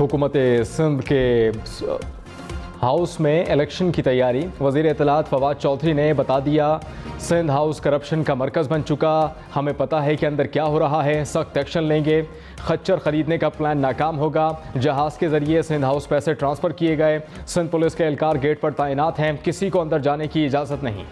हुकूमत सिंध के हाउस में इलेक्शन की तैयारी। वज़ीर इत्तलात फवाद चौधरी ने बता दिया, सिंध हाउस करप्शन का मरकज़ बन चुका, हमें पता है कि अंदर क्या हो रहा है, सख्त एक्शन लेंगे। खच्चर ख़रीदने का प्लान नाकाम होगा। जहाज़ के ज़रिए सिंध हाउस पैसे ट्रांसफ़र किए गए। सिंध पुलिस के एहलकार गेट पर तैनात हैं, किसी को अंदर जाने की इजाज़त नहीं।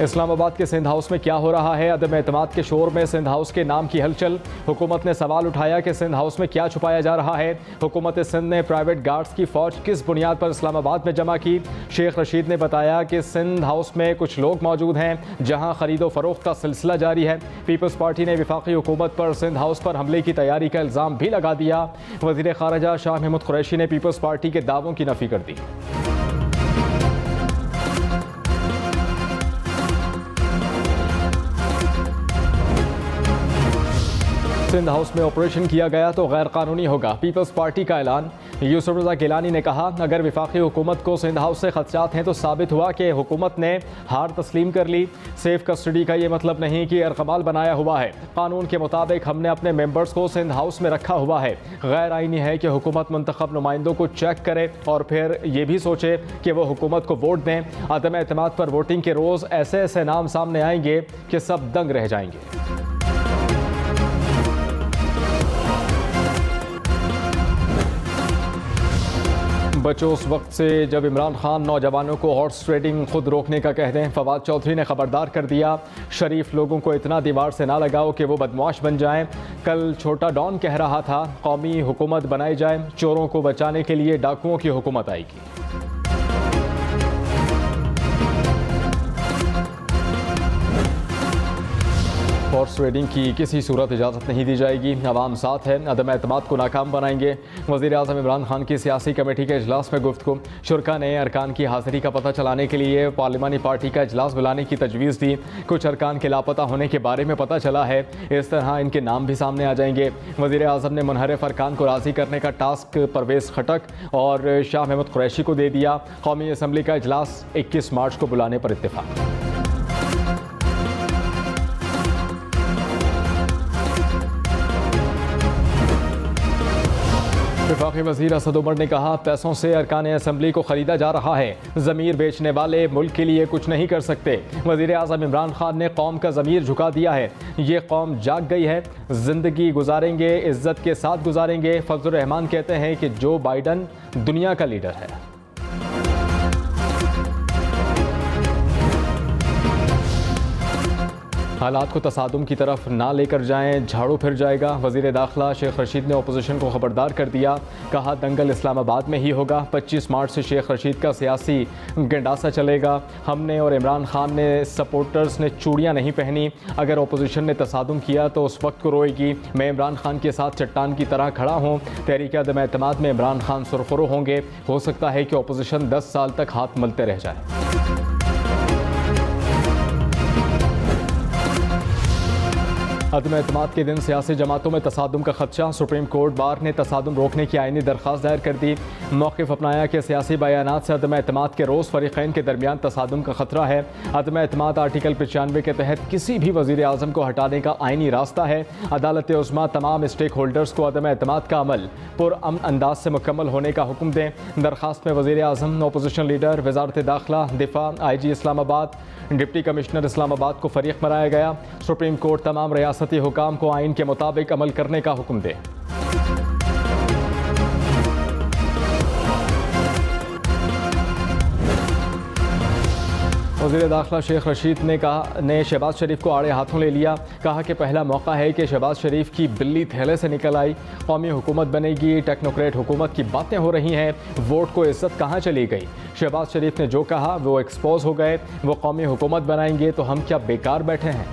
इस्लामाबाद के सिंध हाउस में क्या हो रहा है? अदम एतमाद के शोर में सिंध हाउस के नाम की हलचल। हुकूमत ने सवाल उठाया कि सिंध हाउस में क्या छुपाया जा रहा है। हुकूमत सिंध ने प्राइवेट गार्ड्स की फ़ौज किस बुनियाद पर इस्लामाबाद में जमा की? शेख रशीद ने बताया कि सिंध हाउस में कुछ लोग मौजूद हैं जहां खरीदो फरोख्त का सिलसिला जारी है। पीपल्स पार्टी ने वफाकी हुकूमत पर सिंध हाउस पर हमले की तैयारी का इल्ज़ाम भी लगा दिया। वज़ीर ख़ारजा शाह महमूद कुरैशी ने पीपल्स पार्टी के दावों की नफ़ी कर दी। सिंध हाउस में ऑपरेशन किया गया तो गैर कानूनी होगा, पीपल्स पार्टी का ऐलान। यूसुफ रज़ा गिलानी ने कहा, अगर वफाकी हुकूमत को सिंध हाउस से खदशात हैं तो साबित हुआ कि हुकूमत ने हार तस्लीम कर ली। सेफ कस्टडी का ये मतलब नहीं कि अरकमाल बनाया हुआ है। कानून के मुताबिक हमने अपने मेंबर्स को सिंध हाउस में रखा हुआ है। गैर आईनी है कि हुकूमत मुंतखब नुमाइंदों को चेक करे और फिर ये भी सोचे कि वो हुकूमत को वोट दें। अदम एतमाद पर वोटिंग के रोज़ ऐसे ऐसे नाम सामने आएंगे कि सब दंग रह जाएंगे। बचो उस वक्त से जब इमरान खान नौजवानों को हॉर्स ट्रेडिंग खुद रोकने का कह दें। फवाद चौधरी ने खबरदार कर दिया, शरीफ लोगों को इतना दीवार से ना लगाओ कि वो बदमाश बन जाएं। कल छोटा डॉन कह रहा था, कौमी हुकूमत बनाई जाए, चोरों को बचाने के लिए डाकुओं की हुकूमत आएगी। हॉर्स ट्रेडिंग की किसी सूरत इजाज़त नहीं दी जाएगी। अवाम साथ है, अदम एतमाद को नाकाम बनाएंगे। वज़ीर आज़म इमरान खान की सियासी कमेटी के इजलास में गुफ्तगू। शुरा ने अरकान की हाज़िरी का पता चलाने के लिए पार्लिमानी पार्टी का इजलास बुलाने की तजवीज़ दी। कुछ अरकान के लापता होने के बारे में पता चला है, इस तरह इनके नाम भी सामने आ जाएंगे। वज़ीर आज़म ने मुनहरिफ अरकान को राज़ी करने का टास्क परवेज़ खटक और शाह महमूद कुरैशी को दे दिया। कौमी असम्बली का इजलास 21 मार्च को बुलाने पर इत्तेफाक। वफाकी वज़ीर असद उमर ने कहा, पैसों से अरकान असम्बली को ख़रीदा जा रहा है। ज़मीर बेचने वाले मुल्क के लिए कुछ नहीं कर सकते। वज़ीर आज़म इमरान खान ने कौम का ज़मीर झुका दिया है। ये कौम जाग गई है, ज़िंदगी गुजारेंगे, इज़्ज़त के साथ गुजारेंगे। फजलुर रहमान कहते हैं कि जो बाइडन दुनिया का लीडर है। हालात को तसादुम की तरफ ना लेकर जाएं, झाड़ू फिर जाएगा। वज़ीर दाखिला शेख रशीद ने अपोजिशन को खबरदार कर दिया, कहा दंगल इस्लामाबाद में ही होगा। 25 मार्च से शेख रशीद का सियासी गंडासा चलेगा। हमने और इमरान खान ने सपोर्टर्स ने चूड़ियाँ नहीं पहनी। अगर अपोजिशन ने तसादुम किया तो उस वक्त को रोएगी। मैं इमरान खान के साथ चट्टान की तरह खड़ा हूँ। तहरीक अदम एतमाद में इमरान खान सुरखरू होंगे। हो सकता है कि अपोजिशन 10 साल तक हाथ मलते रह जाए। अदम एतमाद के दिन सियासी जमातों में तसादुम का खदशा। सुप्रीम कोर्ट बार ने तसादुम रोकने की आईनी दरख्वास्त दायर कर दी। मौक़िफ़ अपनाया कि सियासी बयानात से अदम एतमाद के रोज़ फ़रीक़ैन के दरमियान तसादुम का खतरा है। अदम एतमाद आर्टिकल 95 के तहत किसी भी वज़ीर आज़म को हटाने का आईनी रास्ता है। अदालत उज़्मा तमाम स्टेक होल्डर्स को अदम एतमाद का अमल पुरअमन अंदाज से मुकम्मल होने का हुक्म दें। दरख्वास्त में वज़ीर आज़म, अपोजिशन लीडर, वज़ारत दाखिला, दिफा, IG Islamabad, deputy commissioner Islamabad को फ़रीक़ बनाया गया। सुप्रीम कोर्ट तमाम रियासती हुकाम को आइन के मुताबिक अमल करने का हुक्म दे। वज़ीर दाखिला शेख रशीद ने शहबाज शरीफ को आड़े हाथों ले लिया। कहा कि पहला मौका है कि शहबाज शरीफ की बिल्ली थैले से निकल आई। कौमी हुकूमत बनेगी, टेक्नोक्रेट हुकूमत की बातें हो रही हैं। वोट को इज्जत कहाँ चली गई? शहबाज शरीफ ने जो कहा वो एक्सपोज हो गए। वो कौमी हुकूमत बनाएंगे तो हम क्या बेकार बैठे हैं?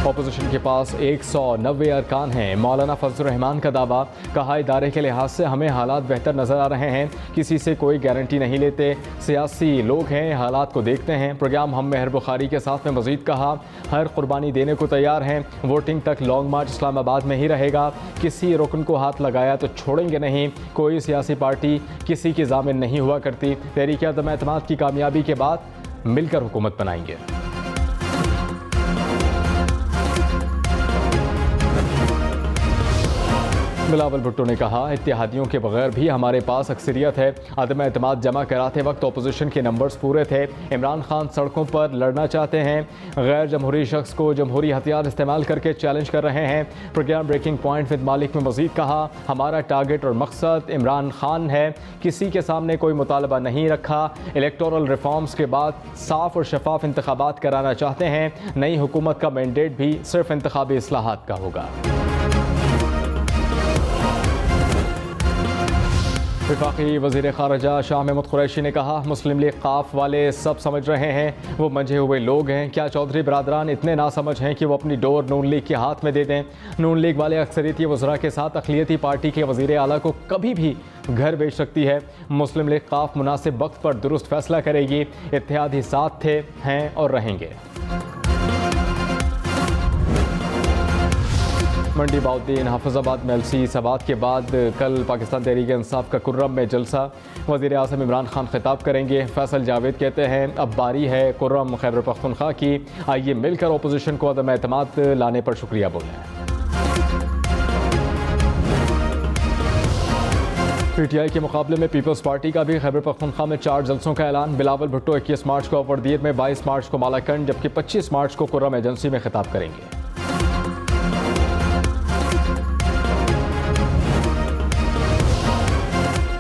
अपोजिशन के पास 190 अरकान हैं। मौलाना फजलुर रहमान का दावा। कहा, इदारे के लिहाज से हमें हालात बेहतर नज़र आ रहे हैं। किसी से कोई गारंटी नहीं लेते। सियासी लोग हैं, हालात को देखते हैं। प्रोग्राम हम मेहर बुखारी के साथ में मज़ीद कहा, हर कुर्बानी देने को तैयार हैं। वोटिंग तक लॉन्ग मार्च इस्लामाबाद में ही रहेगा। किसी रुकन को हाथ लगाया तो छोड़ेंगे नहीं। कोई सियासी पार्टी किसी की जामिन नहीं हुआ करती। तहरीक अदम एतमाद की कामयाबी के बाद मिलकर हुकूमत बनाएंगे। बिलावल भुट्टो ने कहा, इत्तेहादियों के बगैर भी हमारे पास अक्सरियत है। अदम एतमाद जमा कराते वक्त अपोजिशन के नंबर्स पूरे थे। इमरान खान सड़कों पर लड़ना चाहते हैं, गैर जमहूरी शख्स को जमहूरी हथियार इस्तेमाल करके चैलेंज कर रहे हैं। प्रोग्राम ब्रेकिंग पॉइंट विद मालिक में मजीद कहा, हमारा टारगेट और मकसद इमरान खान है, किसी के सामने कोई मुतालबा नहीं रखा। इलेक्टोरल रिफॉर्म्स के बाद साफ और शफाफ इंतखाबात कराना चाहते हैं। नई हुकूमत का मैंडेट भी सिर्फ इंतखाबी इस्लाहात का होगा। वफाकी वज़ीर ख़ारजा शाह महमूद कुरैशी ने कहा, मुस्लिम लीग क़ाफ वाले सब समझ रहे हैं, वो मंझे हुए लोग हैं। क्या चौधरी बरादरान इतने नासमझ हैं कि वो अपनी डोर नून लीग के हाथ में दे दें? नून लीग वाले अक्सरियती वज़रा के साथ अक़लियती पार्टी के वज़ीर आला को कभी भी घर बेच सकती है। मुस्लिम लीग क़ाफ मुनासिब वक्त पर दुरुस्त फैसला करेगी। इत्तेहादी साथ थे, हैं और रहेंगे। मंडी बाउद्दीन हाफिजाबाद में एलसी सवात के बाद कल पाकिस्तान तहरीक इंसाफ का कुर्रम में जलसा। वज़ीर आज़म इमरान खान खिताब करेंगे। फैसल जावेद कहते हैं, अब बारी है कुर्रम खैबर पख्तूनख्वा की, आइए मिलकर अपोजिशन को अदम एतमाद लाने पर शुक्रिया बोलें। पीटीआई के मुकाबले में पीपल्स पार्टी का भी खैबर पख्तूनख्वा में 4 जलसों का ऐलान। बिलावल भुट्टो 21 मार्च को अवरदीर में, 22 मार्च को मालाकंड, जबकि 25 मार्च को कुर्रम एजेंसी में खिताब करेंगे।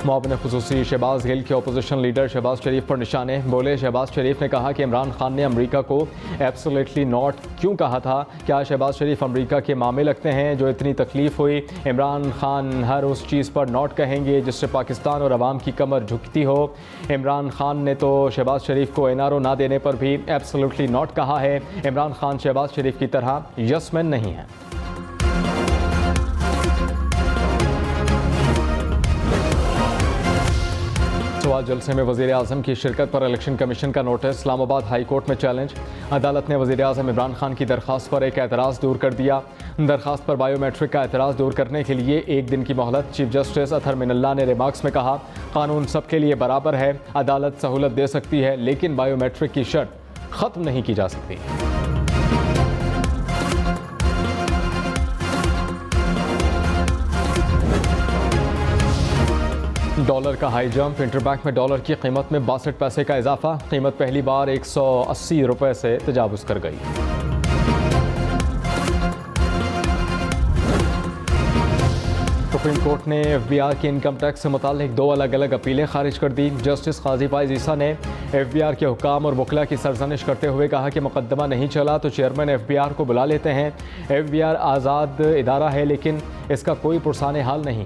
मुआविन खुसूसी शहबाज गिल के अपोजिशन लीडर शहबाज शरीफ पर निशाने बोले। शहबाज शरीफ ने कहा कि इमरान खान ने अमेरिका को एब्सोल्युटली नॉट क्यों कहा था? क्या शहबाज शरीफ अमेरिका के मामे लगते हैं जो इतनी तकलीफ हुई? इमरान खान हर उस चीज़ पर नॉट कहेंगे जिससे पाकिस्तान और अवाम की कमर झुकती हो। इमरान खान ने तो शहबाज शरीफ को एनआरओ ना देने पर भी एब्सोल्युटली नॉट कहा है। इमरान खान शहबाज शरीफ की तरह यस मैन नहीं है। सवाल जलसे में वज़ीर आज़म की शिरकत पर इलेक्शन कमीशन का नोटिस। इस्लामाबाद हाई कोर्ट में चैलेंज। अदालत ने वज़ीर आज़म इमरान खान की दरख्वास्त पर एक एतराज़ दूर कर दिया। दरख्वास्त पर बायोमेट्रिक का एतराज़ दूर करने के लिए 1 दिन की मोहलत। चीफ जस्टिस अतहर मिनल्ला ने रिमार्क्स में कहा, कानून सबके लिए बराबर है, अदालत सहूलत दे सकती है लेकिन बायोमेट्रिक की शर्त ख़त्म नहीं की जा सकती। डॉलर का हाई जंप। इंटरबैंक में डॉलर की कीमत में 62 पैसे का इजाफा। कीमत पहली बार 180 रुपये से तजावुज़ कर गई। सुप्रीम कोर्ट ने FBI के इनकम टैक्स से मुताल्लिक 2 अलग अलग अपीलें खारिज कर दी। जस्टिस काजी फाइज ईसा ने FBI के हुक्काम और वकला की सरजनिश करते हुए कहा कि मुकदमा नहीं चला तो चेयरमैन FBI को बुला लेते हैं। FBI आज़ाद इदारा है लेकिन इसका कोई पुरसाने हाल नहीं।